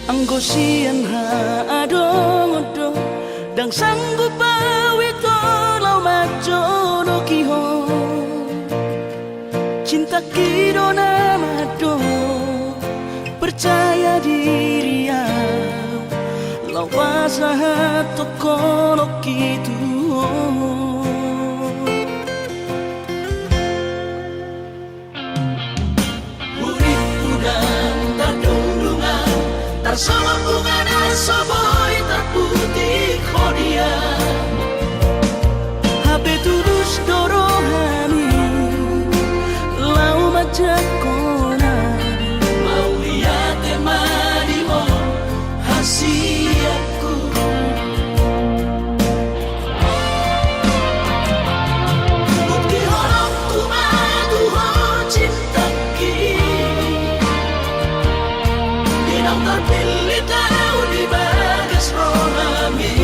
Anggo siang ha adong-odong dang sanggup awito lau maco no kiho cinta kido namado percaya diri ya lau wasaha toko no kitu sama bunga soboy terputih kodia Habe tulus dorohani lau majakona mau lihat emani mo hasiaku bukti horok kumadu ho cinta kini dinang terpilih tahu di bagas rohami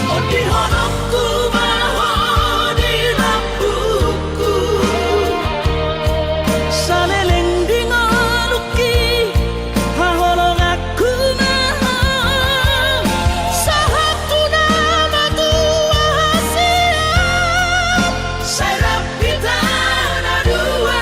oh di honokku maho di lampuku saleleng di ngoluki haholong aku maho sahaku nama tua siap serap kita dua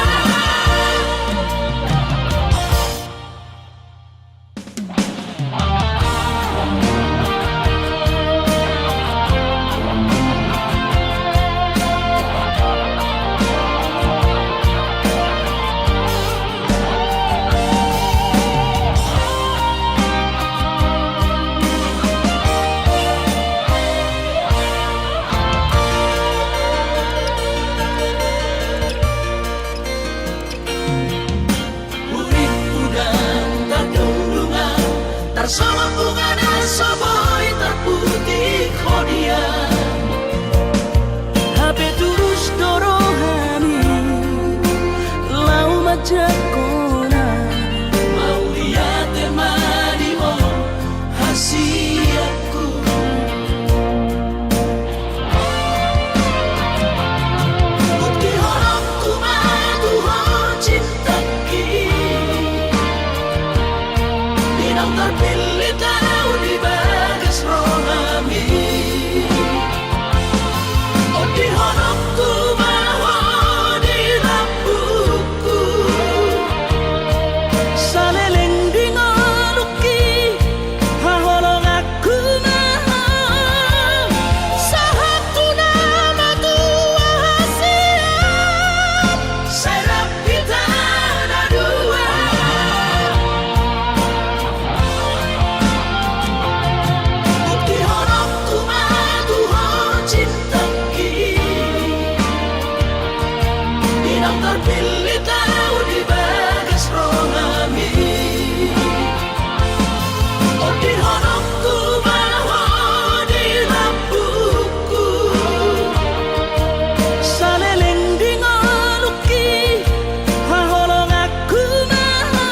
sama bunga soboy terputih kodia Habe tulus dorohani lau majakona mau lihat emani mo hasiaku bukti horokku madu ho cinta kini dinang terpilih tahu di bagas rohami oh di honokku maho di lampuku saleleng di ngoluki haholong aku maho sahaku nama tua siap serap kita dua bukti honokku madu ho cinta kini dinang terpilih tahu di bagas rohami oh di honokku maho di lampuku saleleng di ngoluki haholong aku maho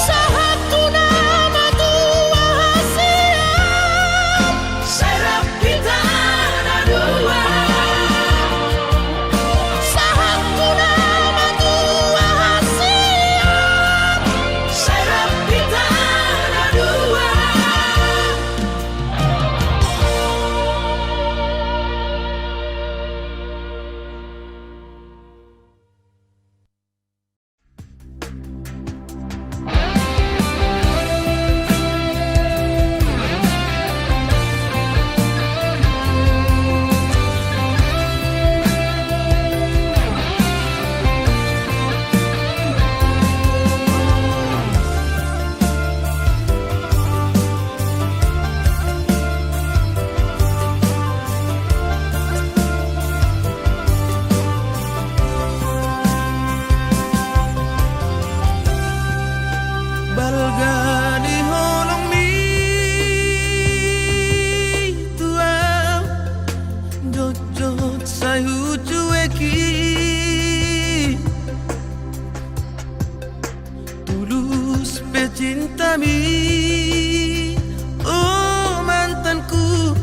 sahaku nama tua siap serap kita dua sahaku nama tua siap serap kita dua balgani holong mi tua jojot sayu cueki tulus pecinta mi oh mantanku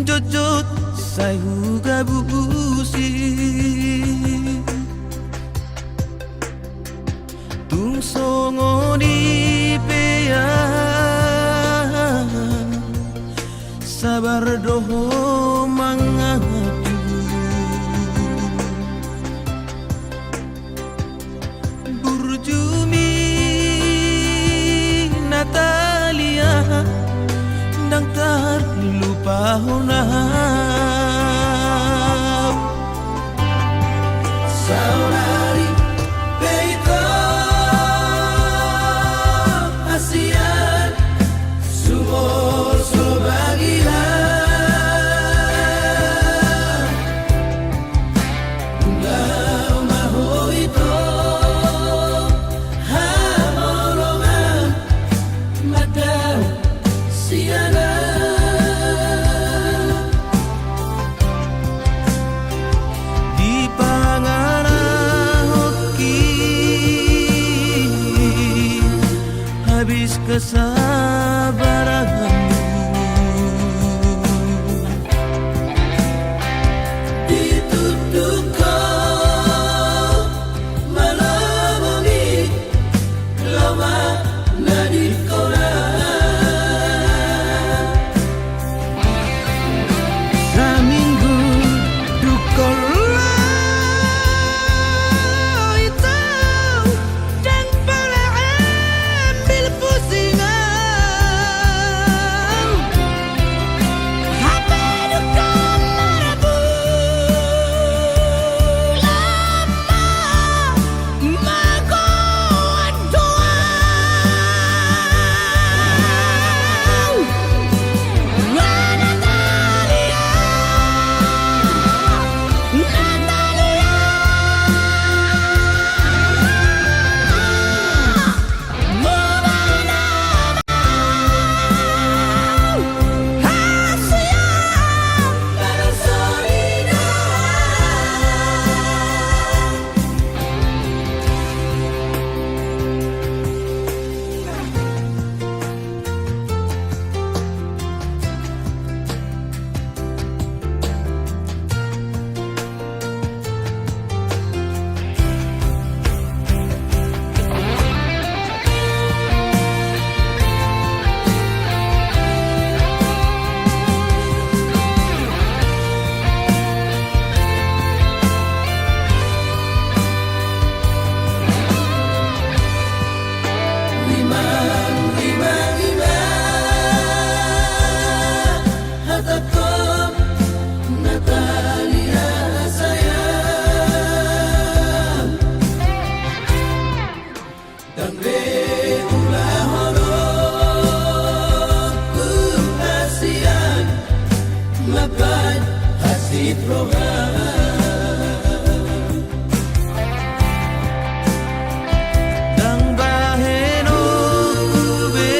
jojot sayu gabusi tung songo di pea sabar doho mangaju burjumi Natalia dang terlupa honau Saudari Peito Asian Sumur Sobagilan Unggaw maho ito Hamolongan Madaw siana di pangarahotki habis kesabaranmu Ditutup kau Malamangi Lama nadit saminggu dukola itu dan pala ambil pusingan apa dukol marabu lama magoan doa dang baheno kube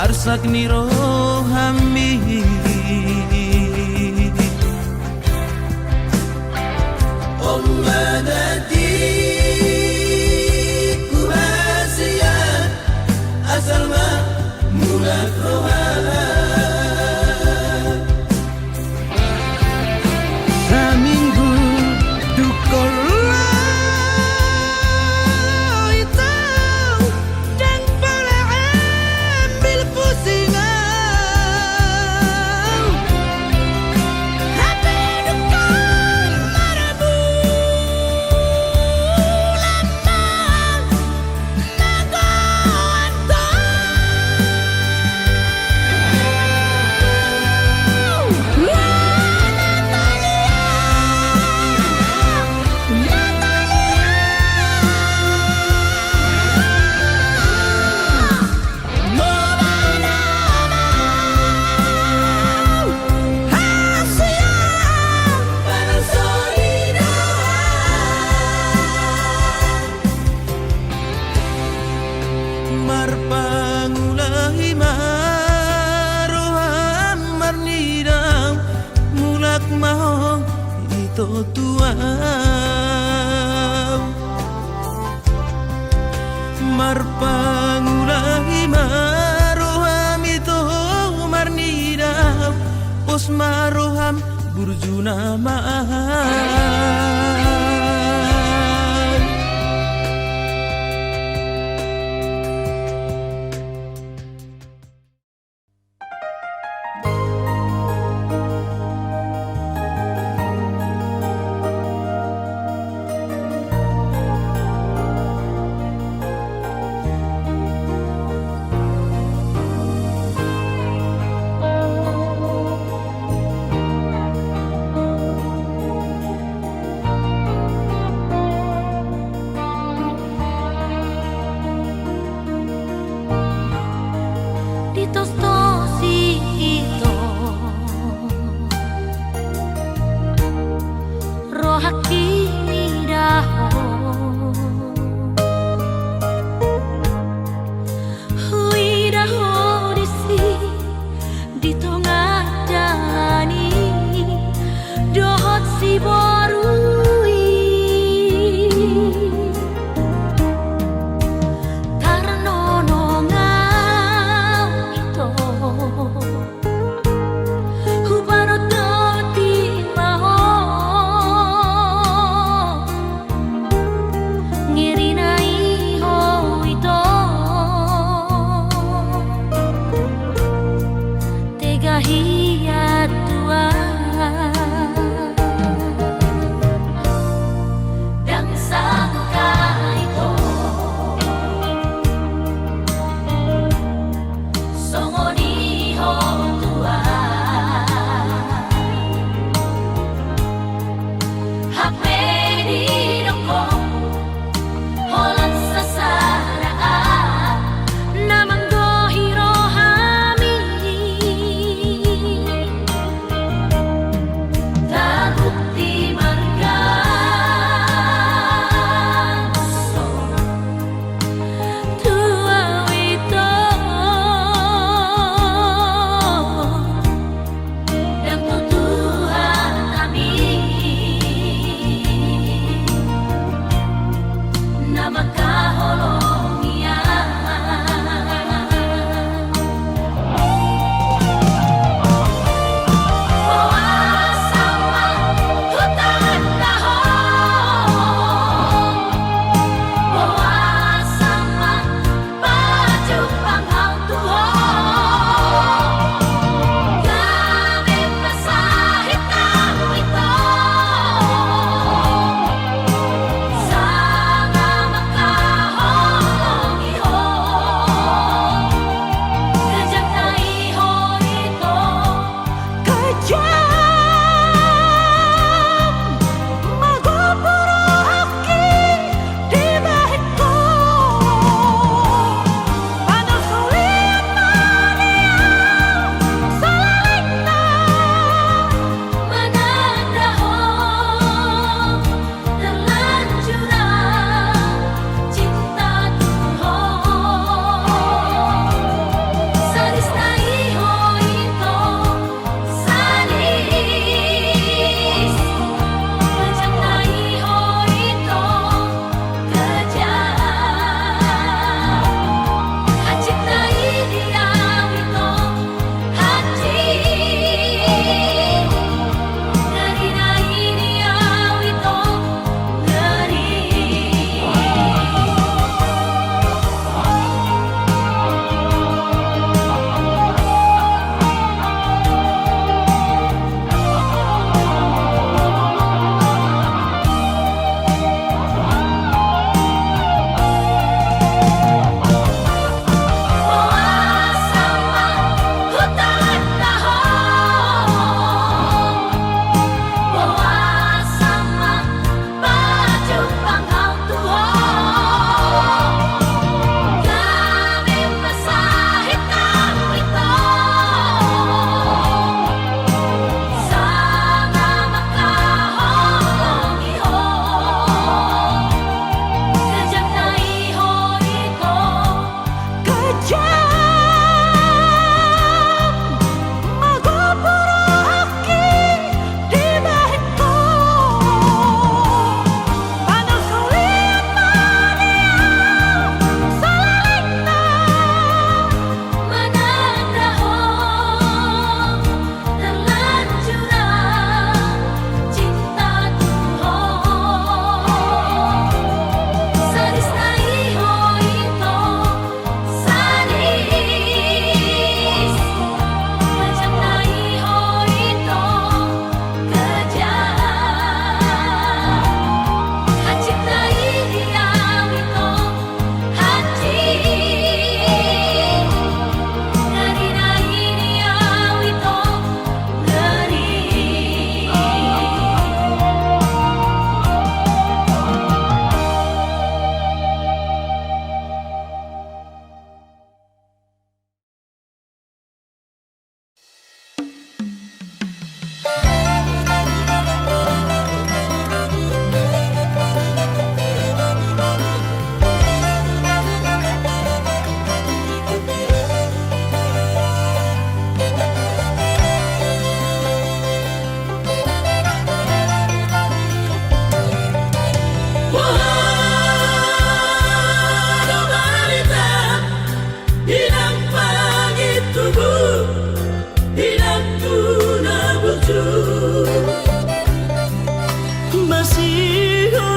arsak niro hammi Ommadati Kubasian Asal ma mulak rohana saminggu dukola itu dan pala ambil pusingan apa dukol marabu lama magoan marpangulahi maroham marnidam mulak mahong itu tuang marpangulahi maroham itu marnidam pos maroham burjuna maaf hakimi daho hui daho disi di tengah dani dohot si borui karena nongau itu hubano toti maho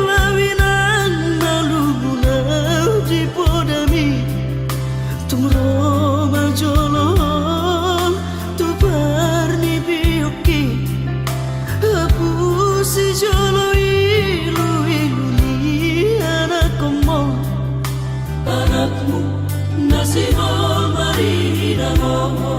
lawinan nalungunaw di podami tumro majolol tu parni biyuki aku si jolo ilu ni anakmu nasiho marinamo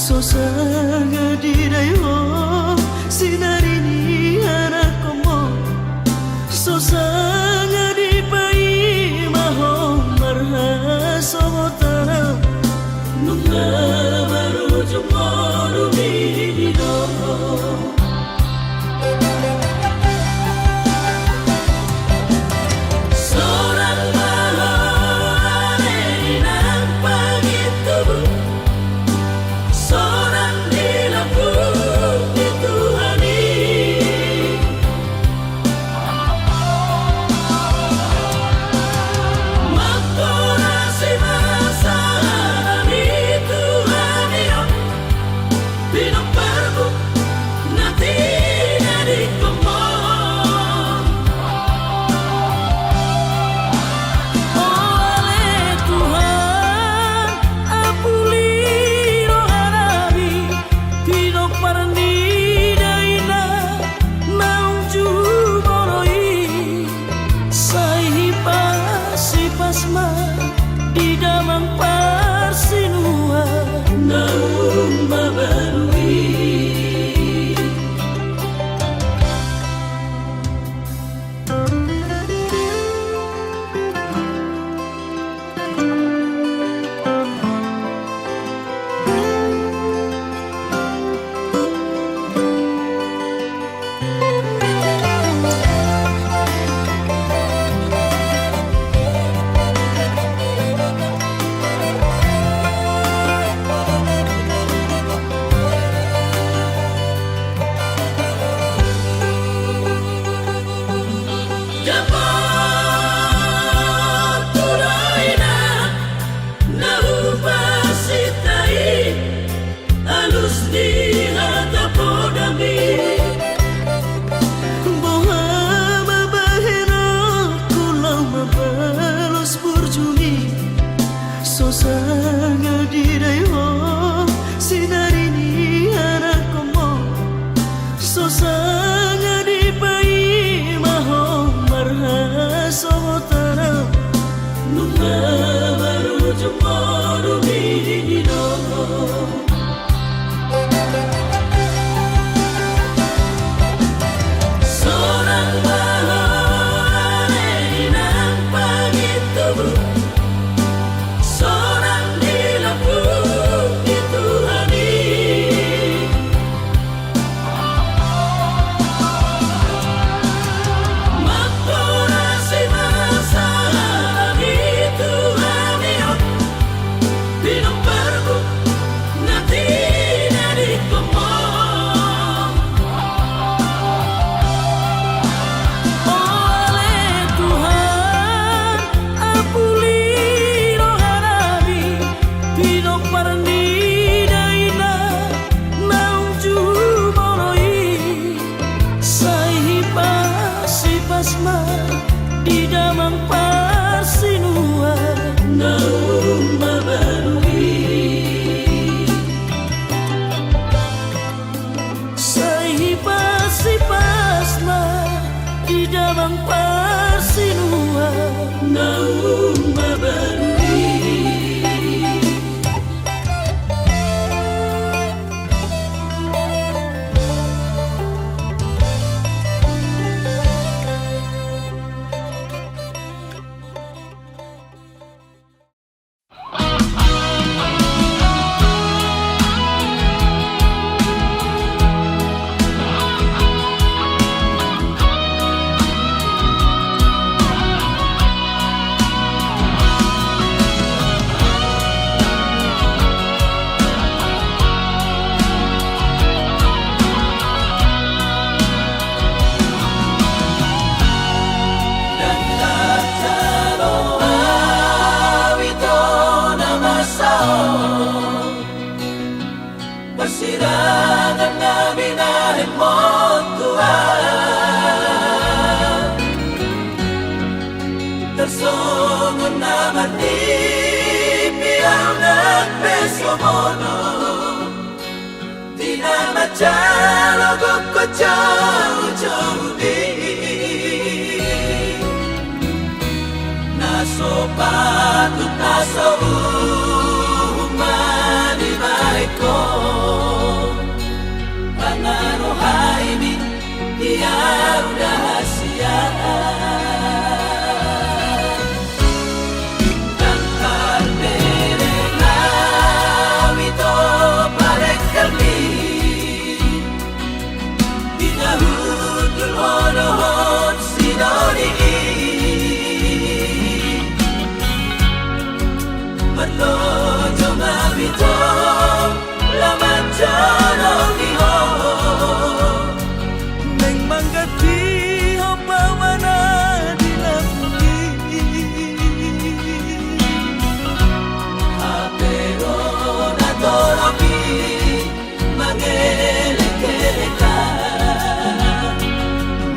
Sosanga dirayo sinarini anakmu sosanga dipai maho marha somotara nunga baru jumoru bidino di damang parsinua naung mabarui sosanga dirayo sinarini anakmu sosanga dipai maho marha somotara nunga baru jumoru bidino sirangan namin ahin mo tuhan Tersongon naman di piyaw ng beso mo no Di na macalogok ko jauh-jauh di Naso patut naso umanibay ko Pangaruhay ni diyaw rahasia Merlojo mabito laman jano iho Neng manggati hapawana dilapuni Apero na toropi mangelek-eleka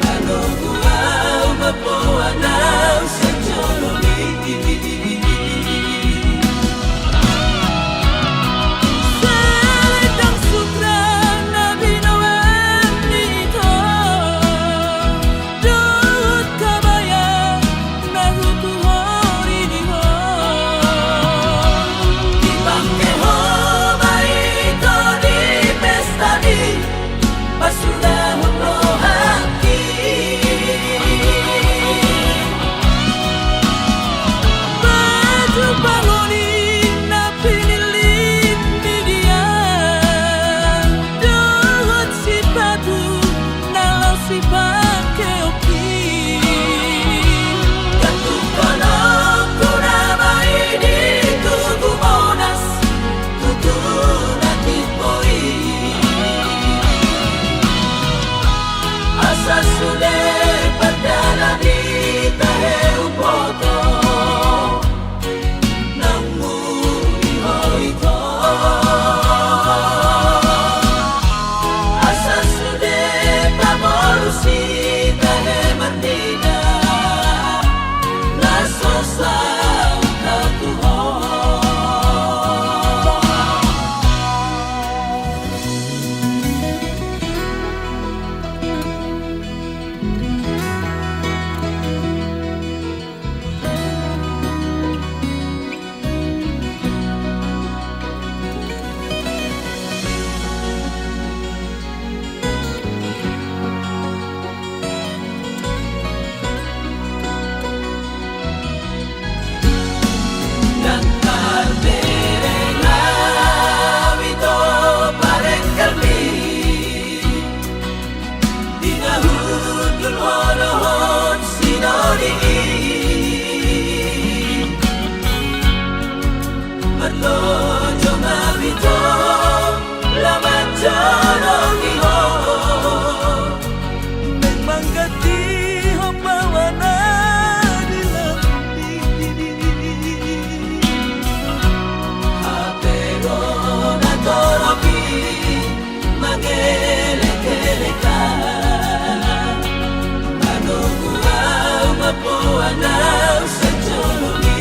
Manungguau mapuanaw sa jolomi Merlojo mabito laman jano iho Neng manggati hapawana dilapuni Apero na toropi mangelek-eleka Manungguau mapuanaw sa jolomi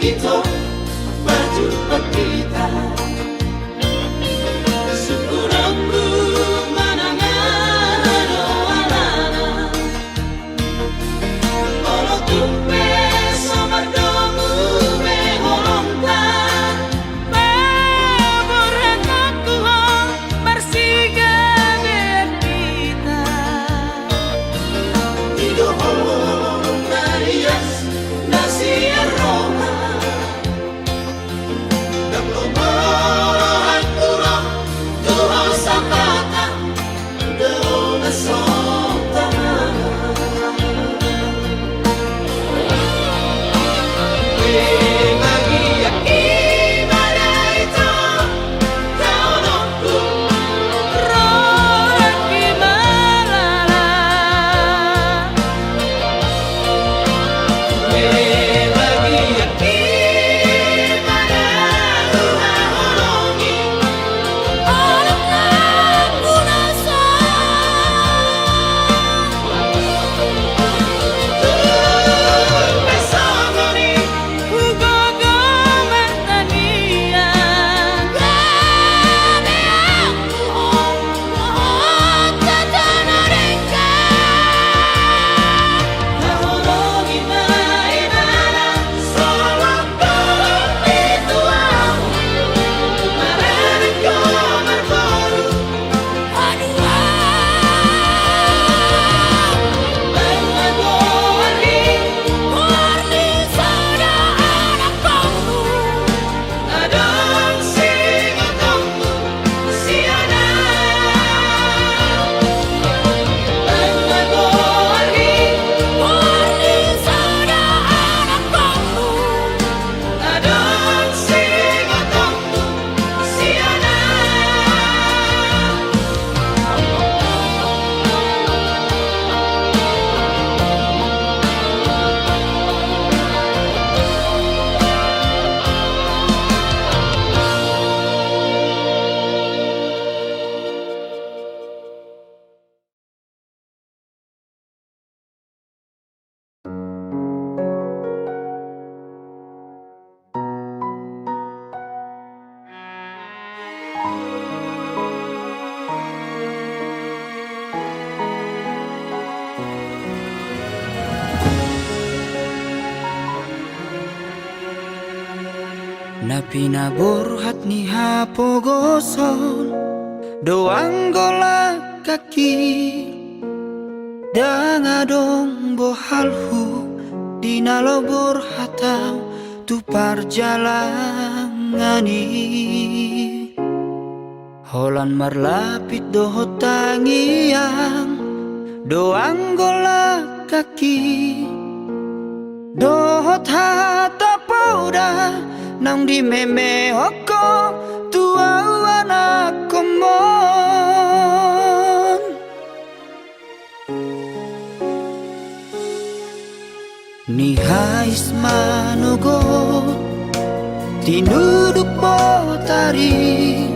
Ito berjumpa kita. Syukur aku manangan doa-doa. Olo tumpe somardomu mehorongkan. Baborhan aku marsiga kita. Tido horong narias nasi aroma. Na pinaborhat ni hapogoson doang gola kaki dangadong bohalhu dinalobor hatau tu parjalangani holan marlapit dohot tangiang doang gola kaki dohot hata pauda nang di meme hoko tua anak komon ni hais manogot tinuduk potari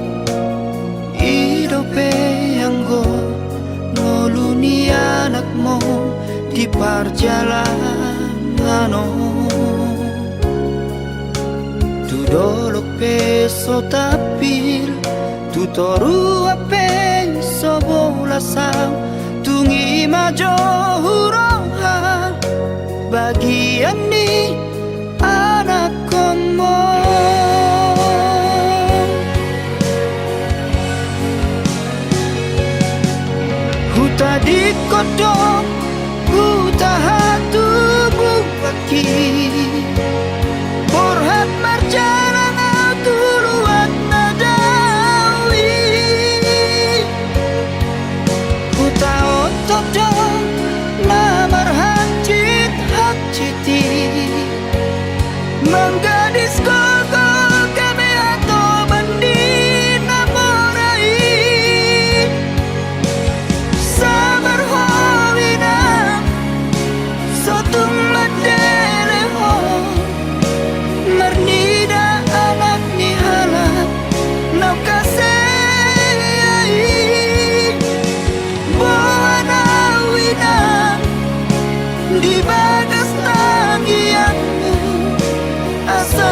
idope anggo ngoluni anakmu di parjalangano dolok peso tapil tu toru peso bolasang tungi majo huroha bagian ni anak komo huta di kodong huta hatu bukaki borhat marjalan tuluan nadawi huta otot dong namar hajit hajiti menggadis koko kami atau bandi namorai sabar hawina sotung madere ho mernida anak ni halap nau kasei bawana wina di bagas tangianmu asa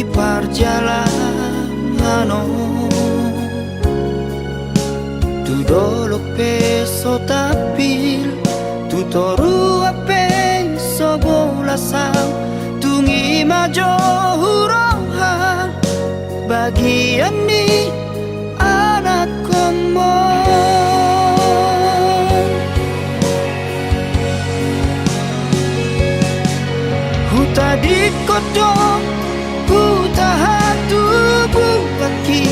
di perjalanan. Tu dolok peso tapil, tu toru penso bolasang, tungi majo hurohan, bagian ni anak komo. Huta di kodong, huta hatu bukaki,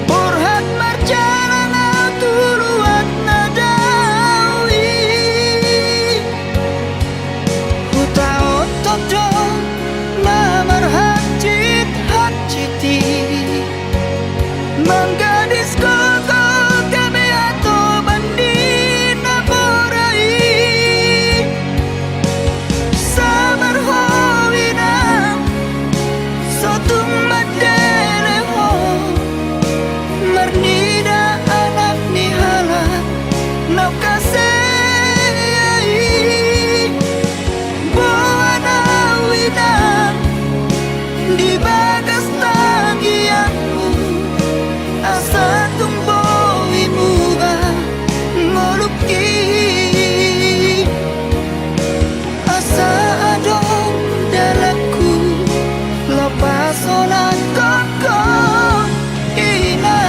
borhat marjalan tuluat nadawi. Huta otodong, namar hajit hajiti, menggadis koko kami atau bandina borai. Sabar howina sotung madele ho, marnida anak nihala nau kasei. Bawana wina di bagas tangianku, asa tumboy muga ngoluki, asa adong dalaku lepasonan koko inan.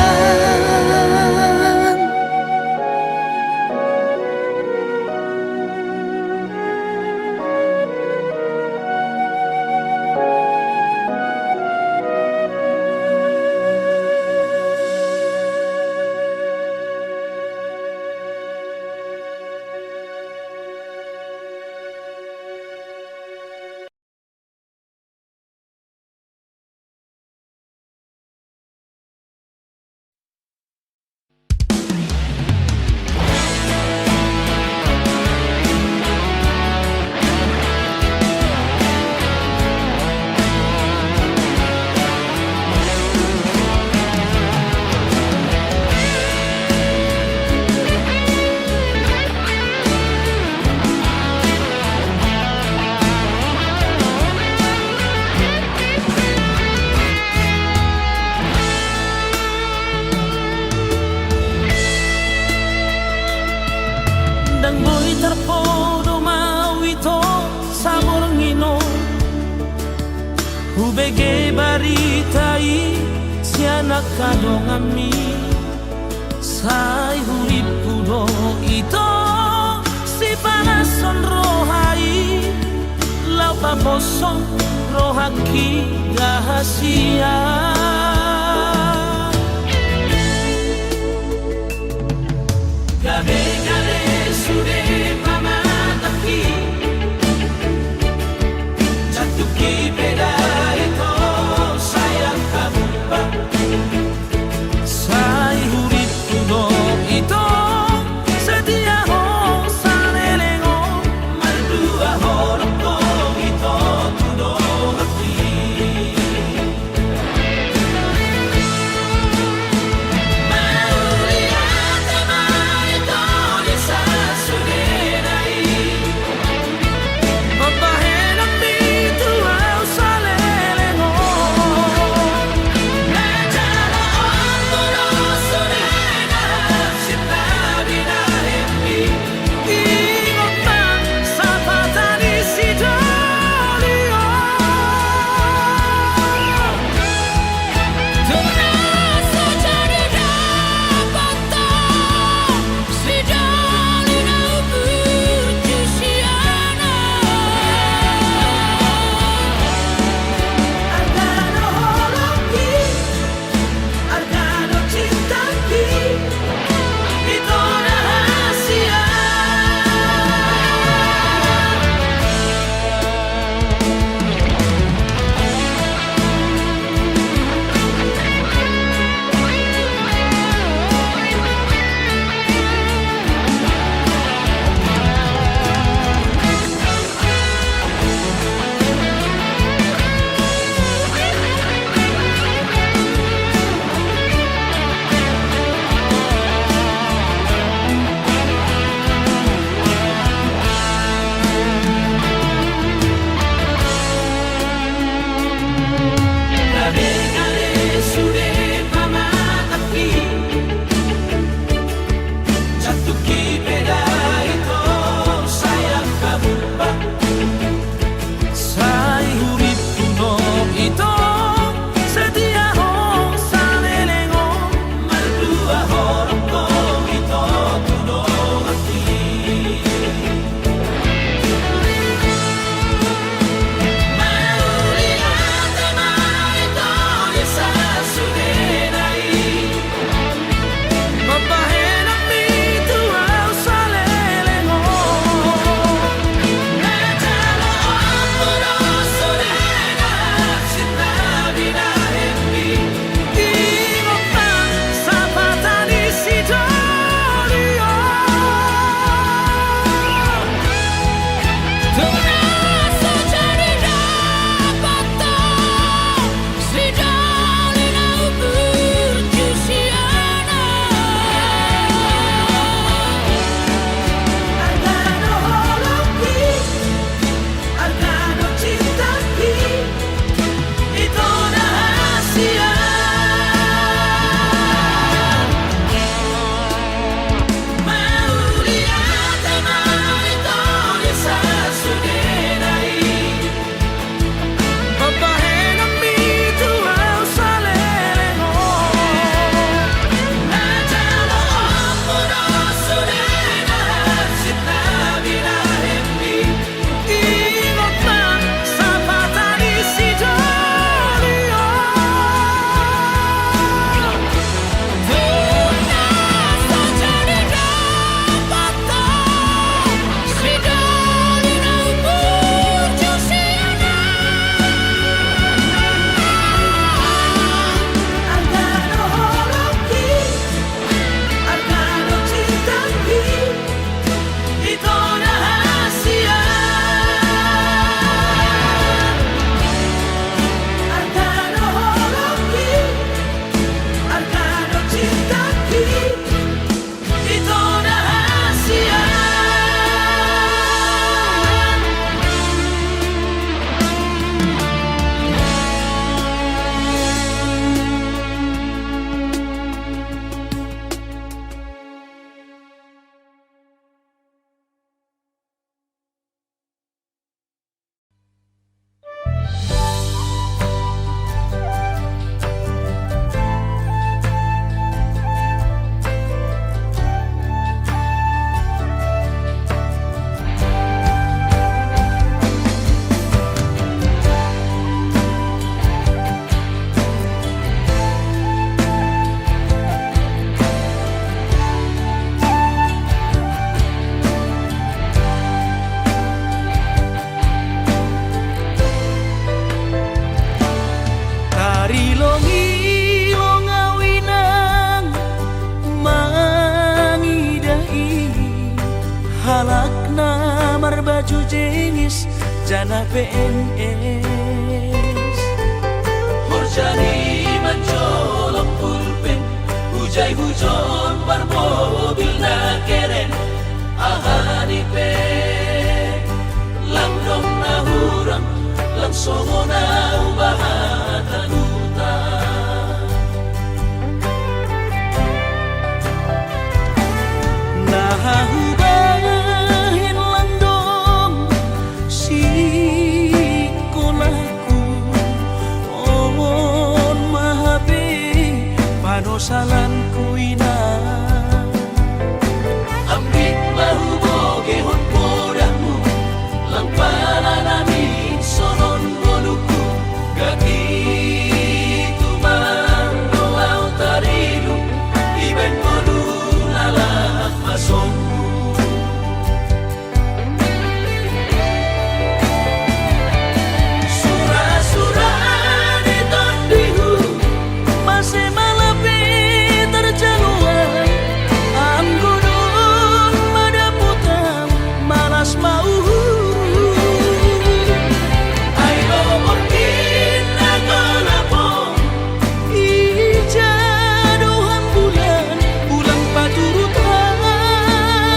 Dan boy terpodo mawito samorngino, hubege baritai si anak kadongami, sai hurip pudo ito si panason rohai, lau babosong rohaki rahasia. Gade-gade sude pamataki, jatuki beda itu sayang kabupa, sai hurip tudo itu setia ho sanelengo, mardua horoko itu tudo hati. jengis jana PNS. Horjani mencolok pulpen, hujai hujon bar mobil na keren. Ahani pe, langdong na hurang, langsongo na ubahatan utang. Nahubahin landong si kolaku on mahabe panosalan ku ina Ambit mahuboge hon podahmu, lang pala namin sonon boluku. Gaki tumang doaw tarilu, iben bolu lalak masongku. Surah-surah di tondihu, masih malapi terjaluan anggunun madaputam malas mau ayo mungkin aku lapong. ijaduhan bulan bulan paturut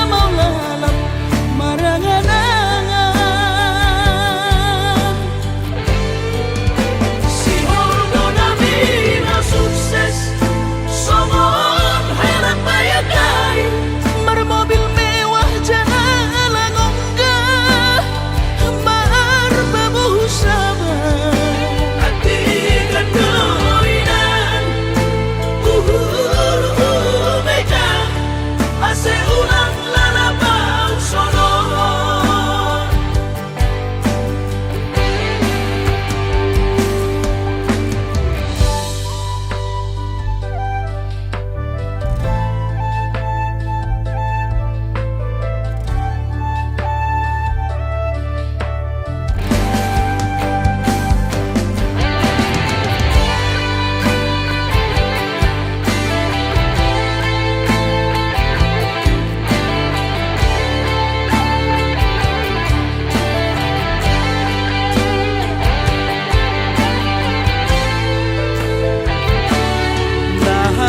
mau lalap marangan-angan Si Holdo namin ang sukses, somon harap bayagay. bermobil mewah jalan onggah berbabu sabar Hati kan doinan, meja, ase ulang lalabang sonon.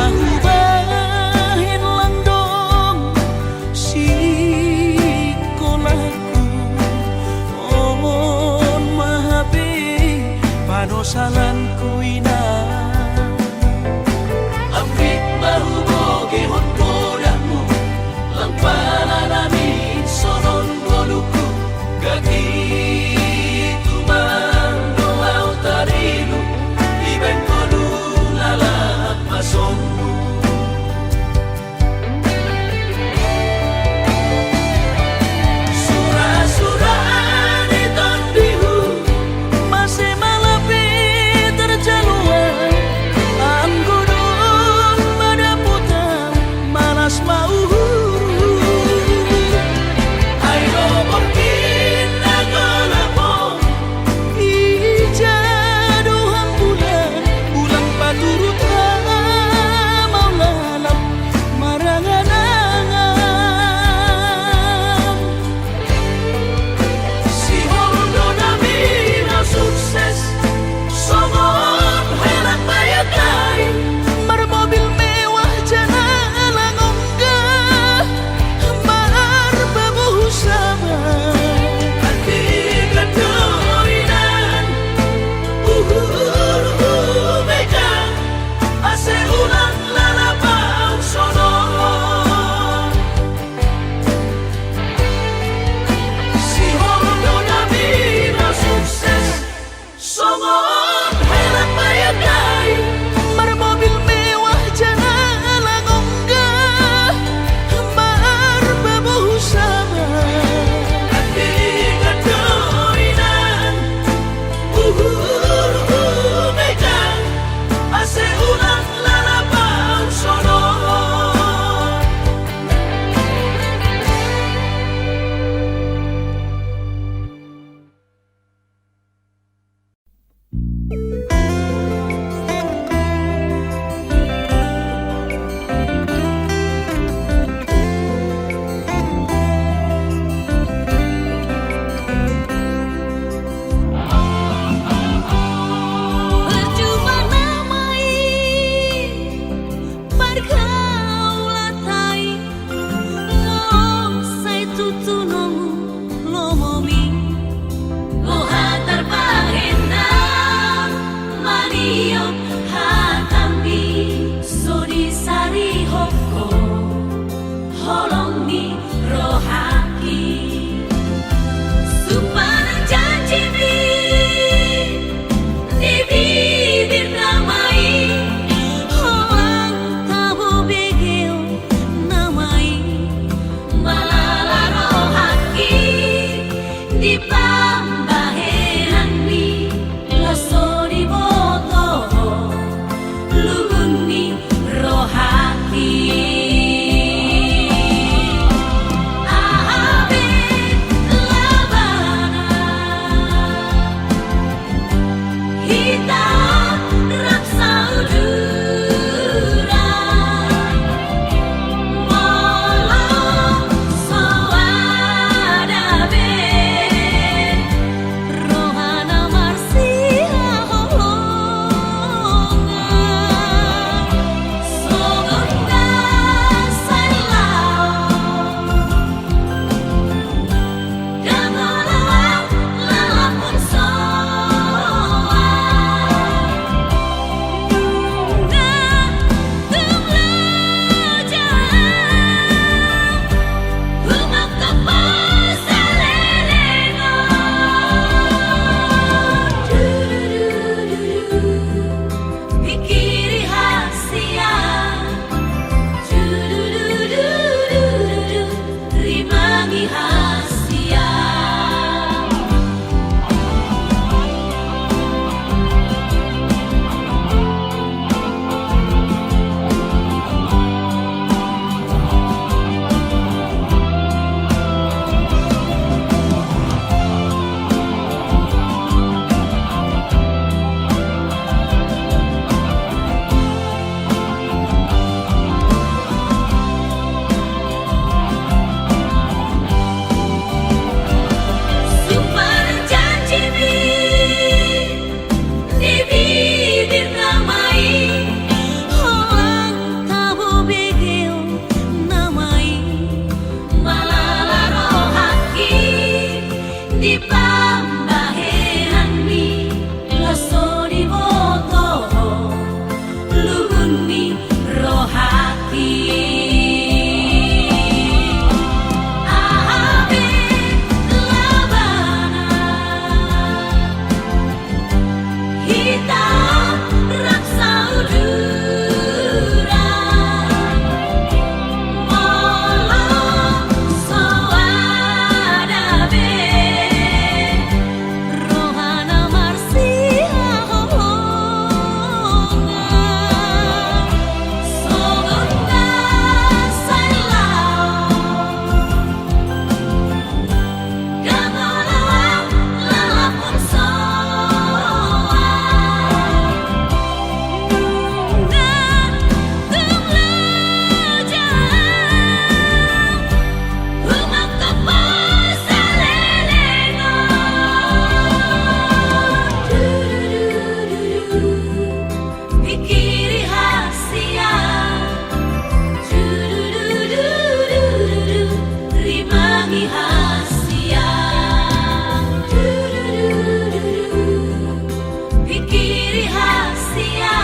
Nahubahin landong si kolaku on mahabe panosalan ku ina Ambit mahuboge hon podahmu, lang pala namin sonon boluku. Gaki tumang doaw tarilu, iben bolu lalak masongku. Surah-surah di tondihu, masih malapi terjaluan di pambaheran mi laso di boto luhun mi rohaki ahabe labana hita raksa udura molong soadabe rohana marsia holonga sogonda sailao damalawan lalapun soa nunga tumlaja humam kapasalelena pikiri hasia rimangi hasia Sumpah janji mi di bibir namai holang tabu bigil namai malala rohaki di pambaheran mi laso di boto luhun mi rohaki ahabe labana hita raksa udura molong soadabe rohana marsia holonga sogonda sailao damalawan lalapun soa nunga tumlaja humam kapasalelena pikiri hasia rimangi hasia pikiri hasia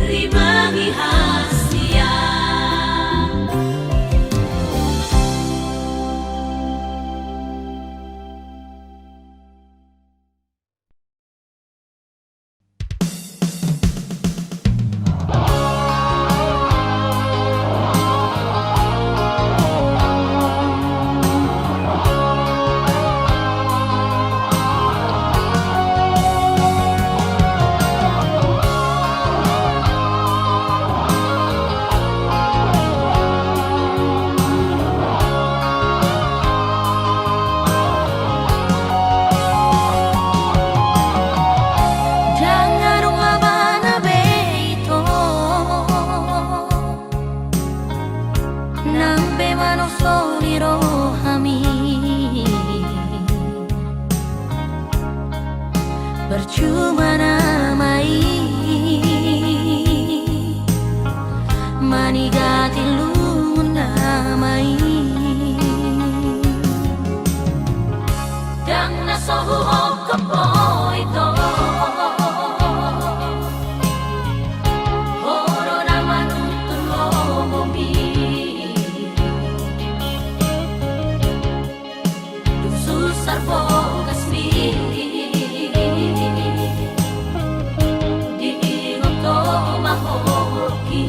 rimangi hasia Jangarung labana beito nambe manoso di rohami percuma namai manigati lumun namai dang nasohu kepoito horo namanutun lomomi susar bogas mi di ingoto mahoki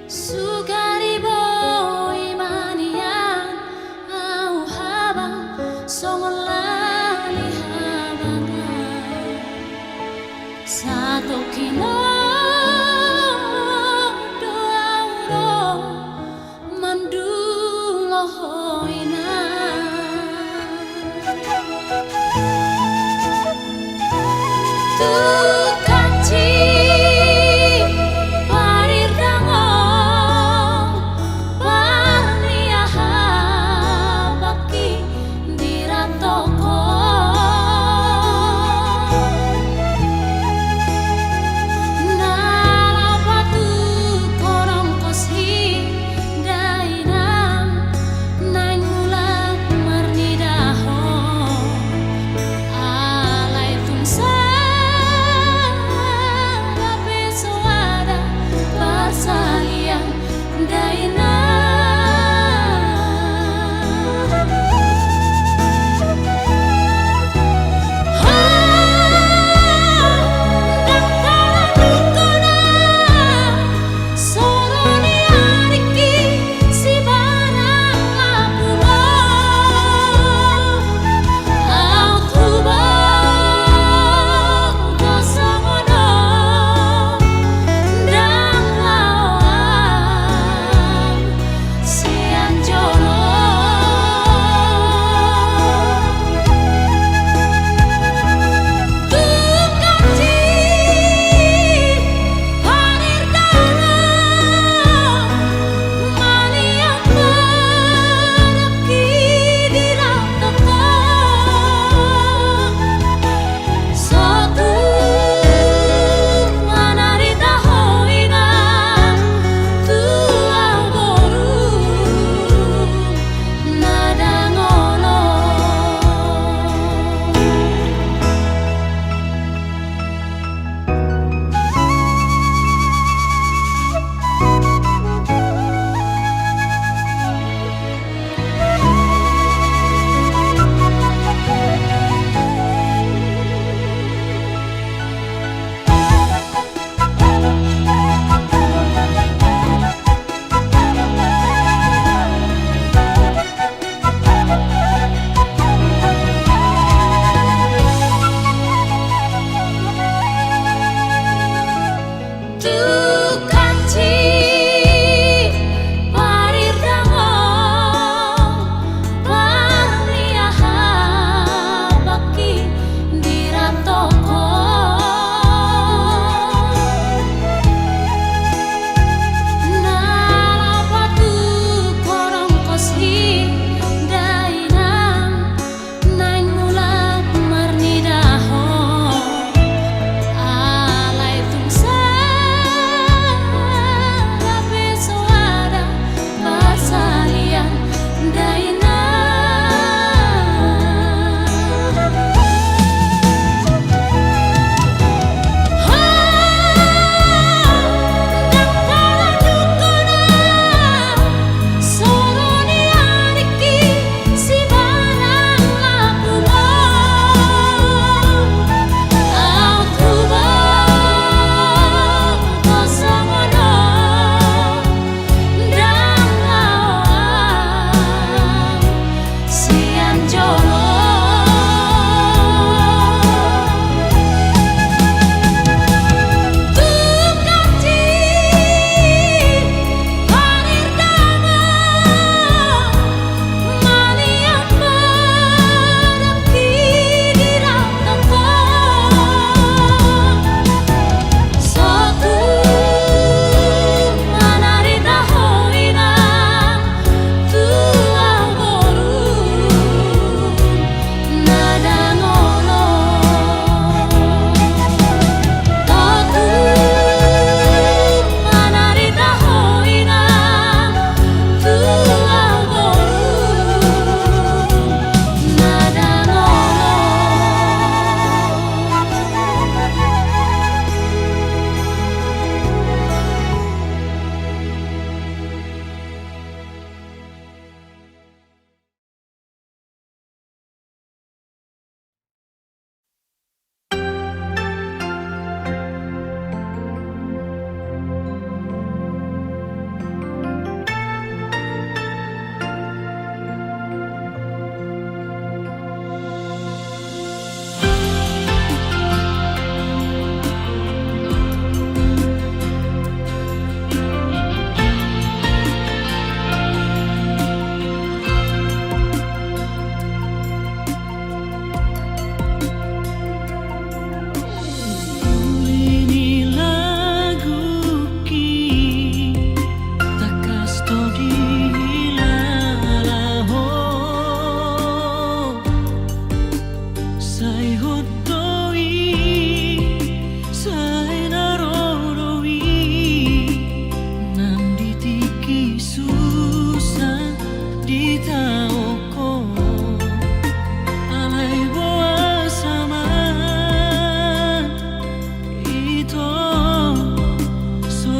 Sugari boy manian au habang songolani habang satu kilo doauro mandulo hoina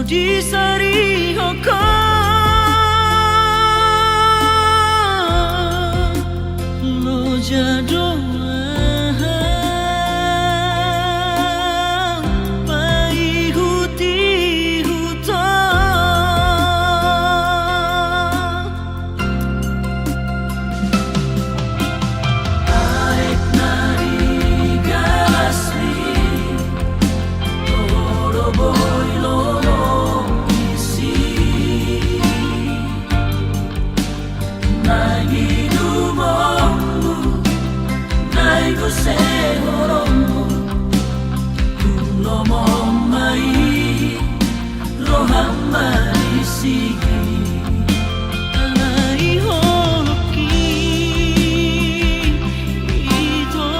di sari hoko lo jadong pai huti huta aek nari gasli loro boy loro isi nagi dumomu naigo se horomu kulomo mai rohama isigi alai hoki ito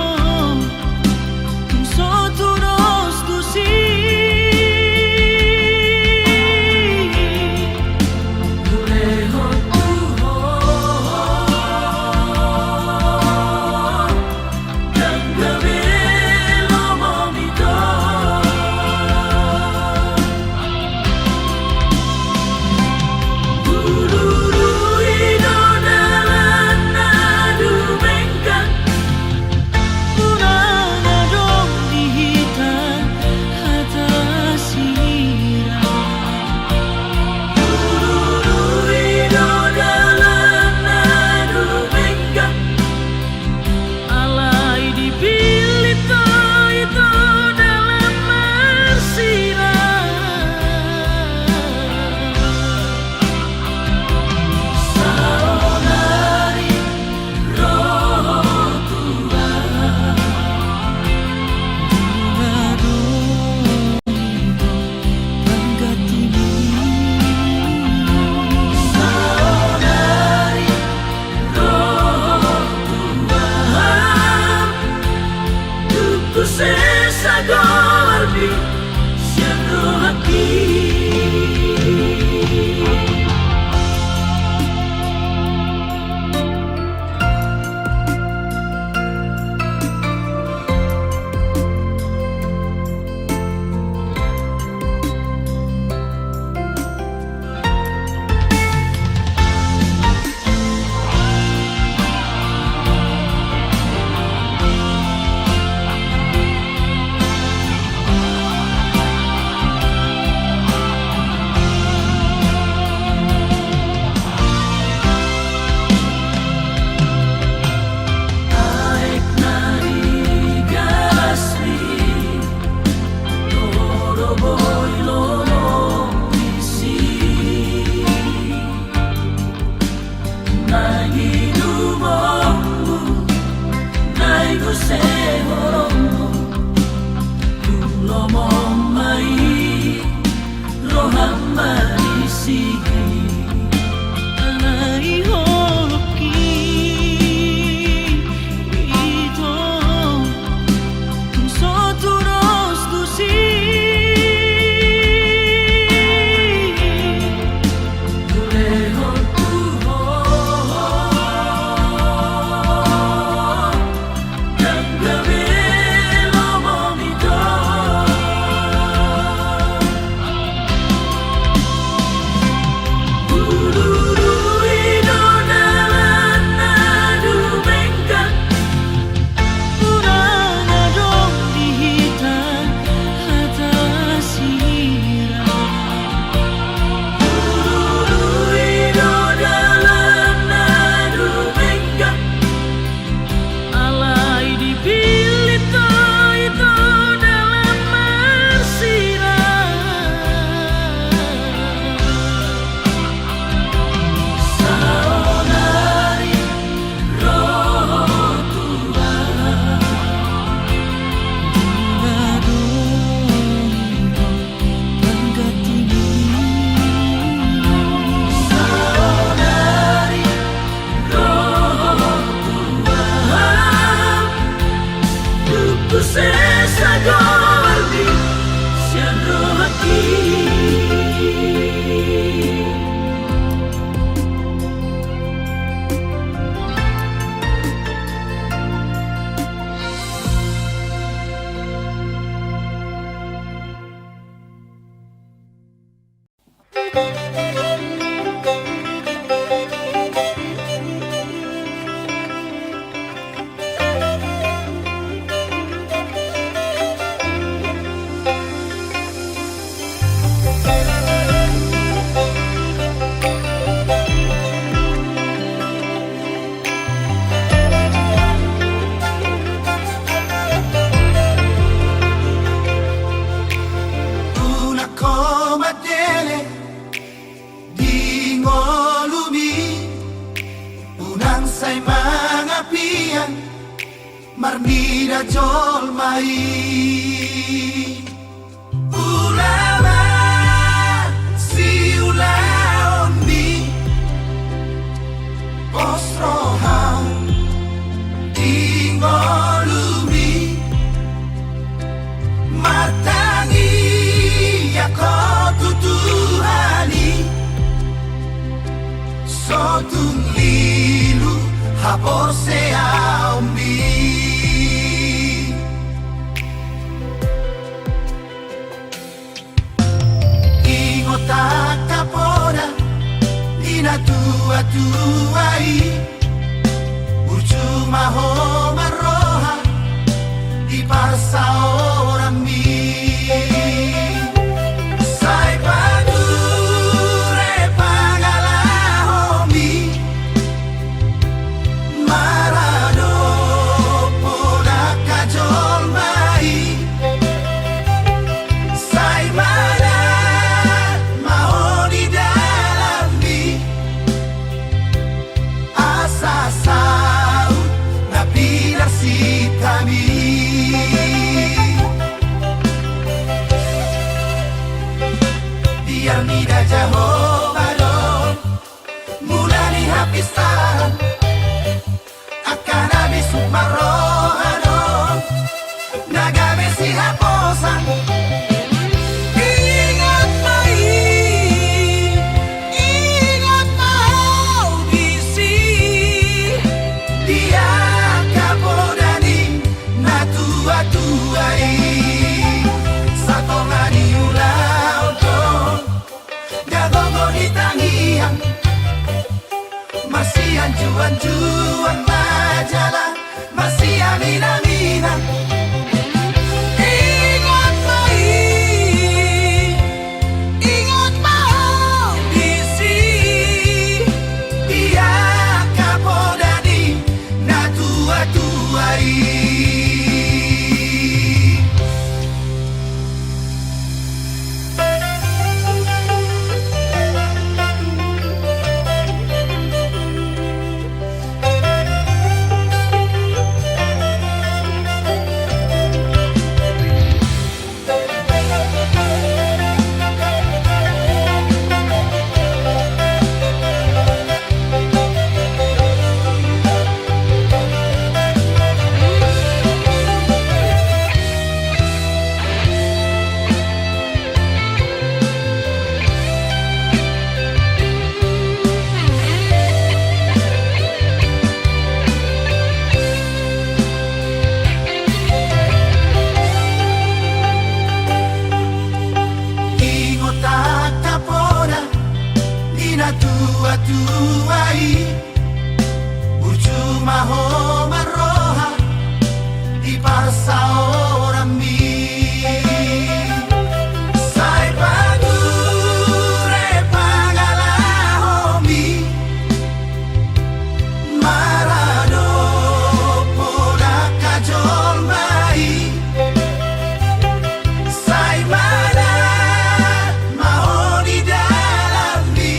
soturos tusi Guleho tuho Ganggamelo momito Gururu idonalan nadu bengkang Urana dong dihita hata sira Gururu idonalan nadu bengkang Alai dipilih itu dalam bersirah Saonari roh tua Ngadu panggatini Saonari roh tua Tutu sesa golbi siendo aquí Aek nari gasli loro boy loro isi nagi dumomu naigo se horomu kulomo mai rohama isigi alai hoki ito soturos tusi Say mga piyan Marnida jolmai Ulama si ulaon mi Osrohang Tingolumi Martangi Yako tutuhani Sotung lilu Hapor sea umbi Ingot akapora Ina tua-tuai Urcuma ho maroha Di parsa orang mi Sai padure pangalahomi Marado pola kajol mai Sai madat mau di dalam mi Asa saut napilar si kami Biar nida jauh balon Mulai hapisan Akan habis marohano Nagame si haposan Ingat mai Ingat mau bisi Dia kapodani Na tua-tuai Satongani ulau dong Gagongo di tangiang Masih anjuan-juan majalah Masih aminan-aminan Ingat mai Ingat mau bisi Dia kapodani Na tua-tuai Tua-tuai Urcuma ho maroha Di parsa orang mi Sai padure pangalahomi Marado pola kajol mai Sai madat mau di dalam mi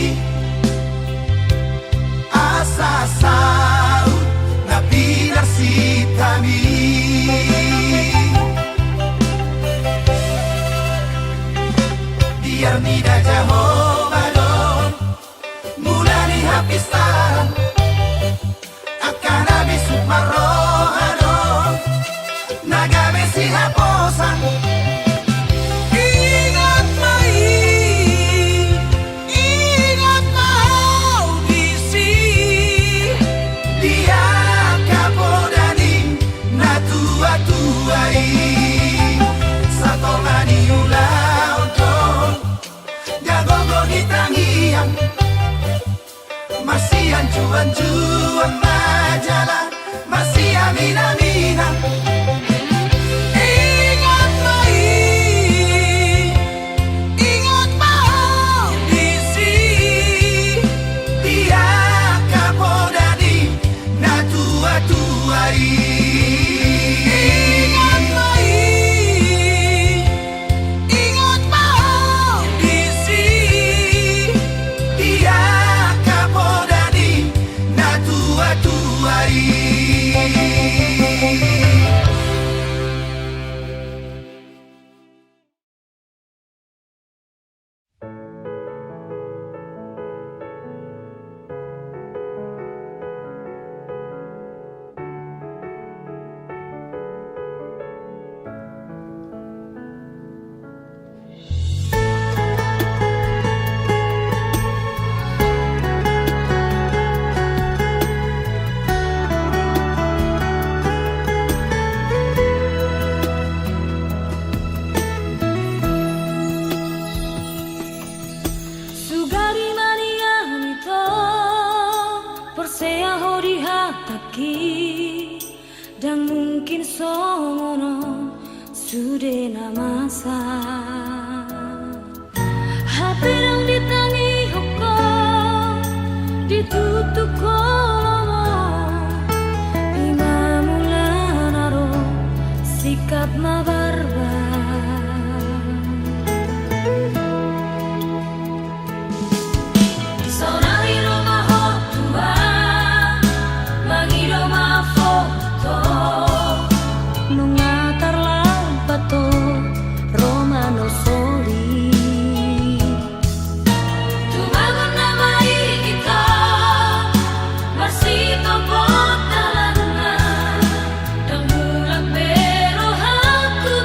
Asa saut napilar si kami Biar nida jauh balon Mulai hapisan Akan habis marohano Nagame si haposan Ingat mai Ingat mau bisi Dia kapodani Na tua-tuai Satongani ulau dong Gagongo di tangan juang majalah masih amina-mina. Ingat mai, ingat mau isi dia kapodadi na tua-tuai. Ingat mai, ingat mau isi dia kapodadi na tua-tuai. Sugari mania to persea hodi hataki dan mungkin songono sudah namasa hati yang ditangi hukum ditutup kolomo imamulan aro sikap mabarbar. Sonari Roma hotua, mangi Roma foto, nungatar lampato, Roma no soli. Tumagon nama kita, masih tombol talana, dan mulak bero haku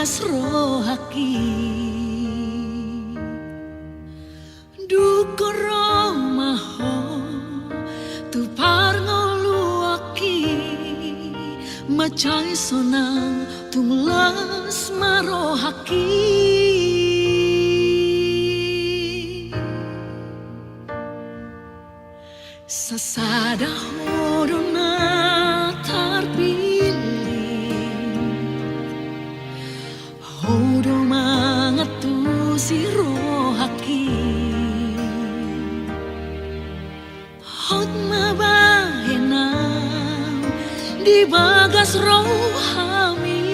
bagas rohaki dukoro maho tu parngoluaki macai sonang tumlas marohaki sasada horona tarpilih hodo mangatu si rohaki hot mabahena di bagas rohami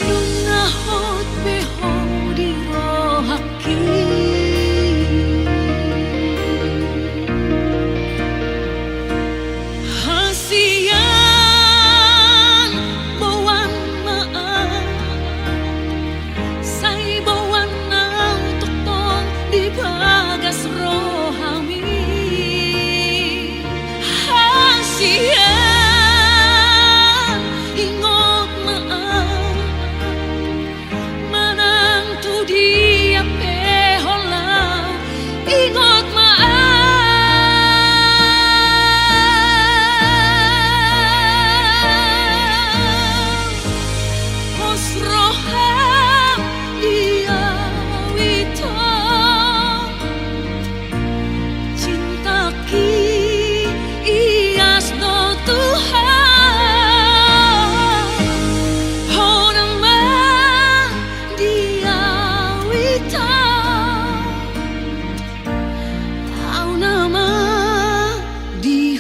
nunga hot beho di rohaki hasian bawan maaf say bawan nang totong di bagas rohami hasian ingot maaf manang tu dia peholau ingot Roham dia wito cinta ki ias do Tuhan oh nama dia wito au nama di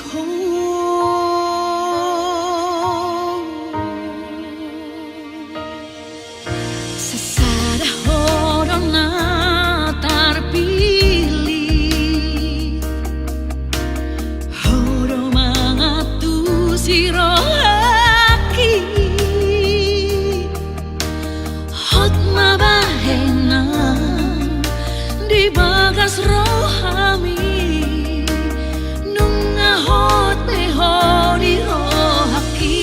sesada horona tarpilih hodo mangatu si rohaki hot mabahena di bagas rohami nunga hot beho di rohaki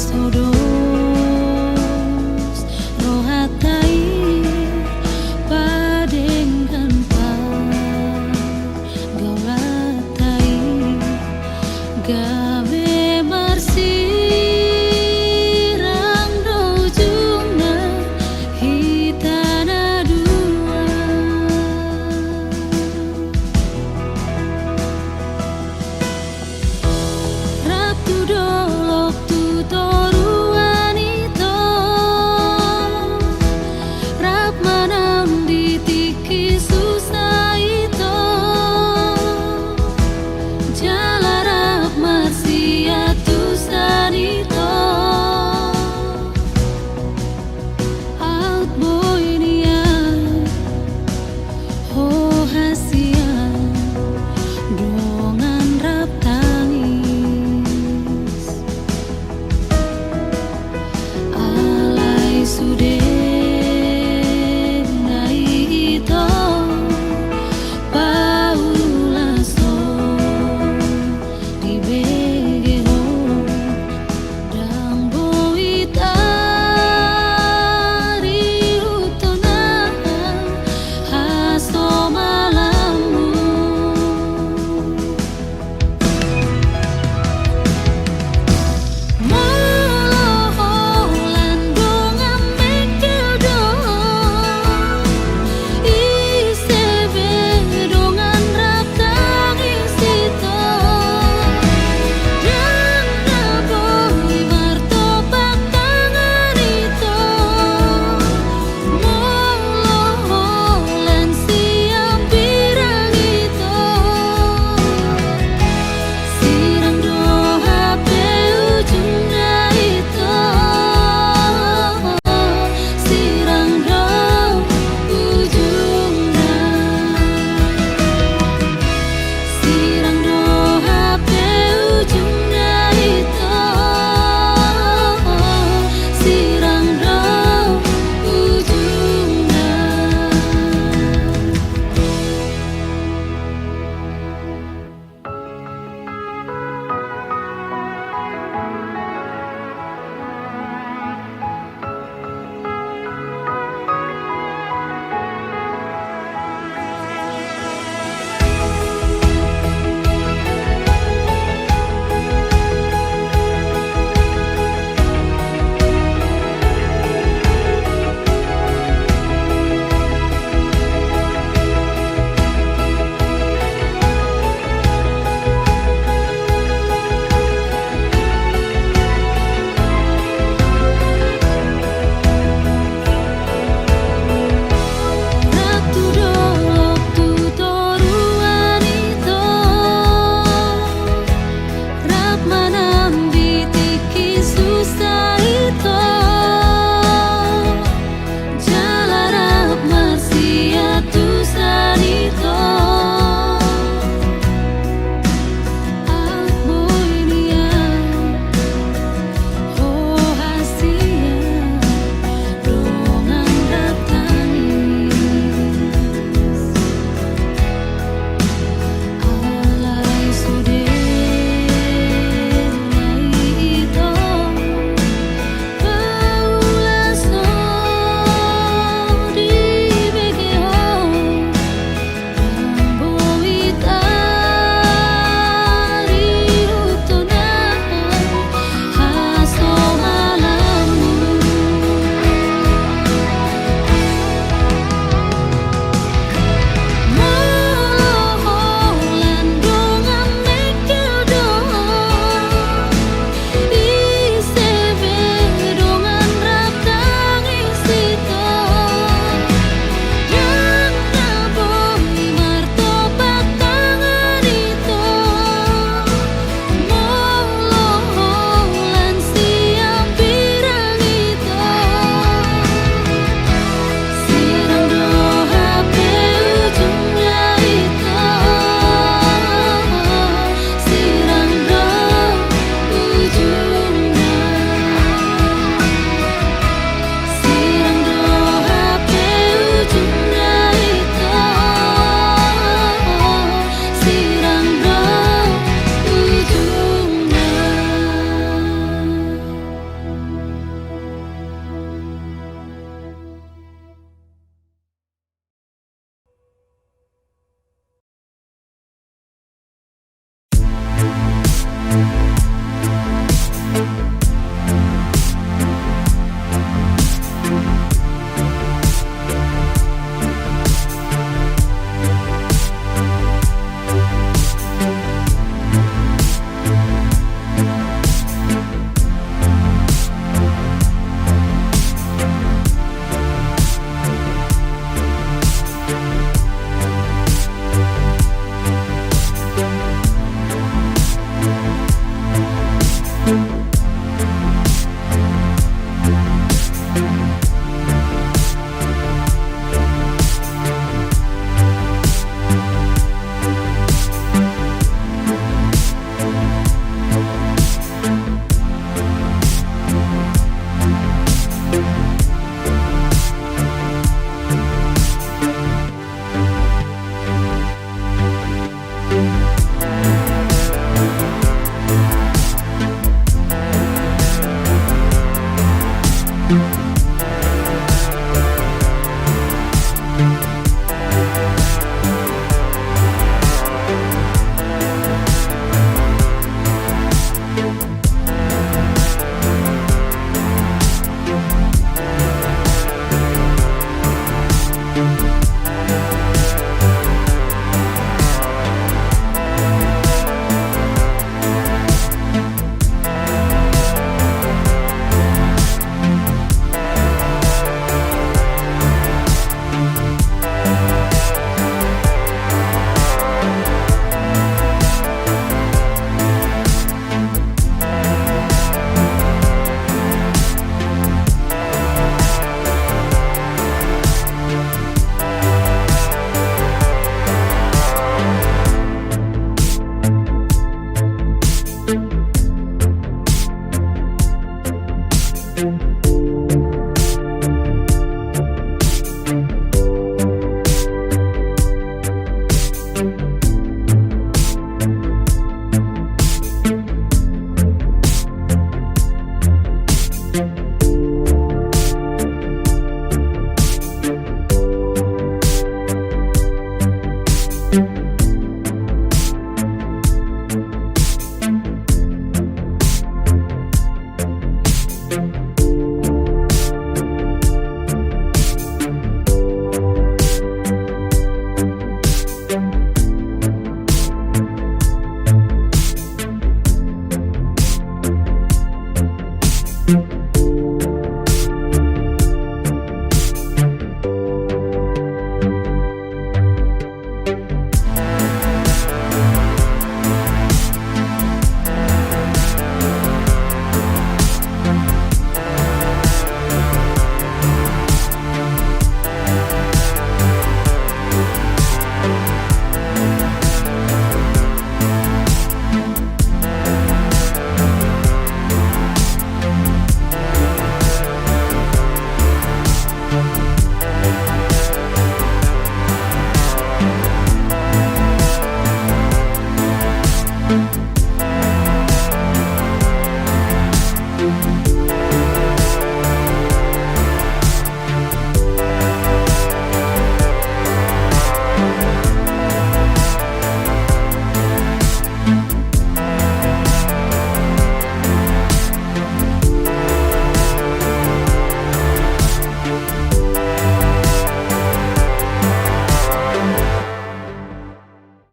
todos rohatai padengkan gaulatai gawe marsi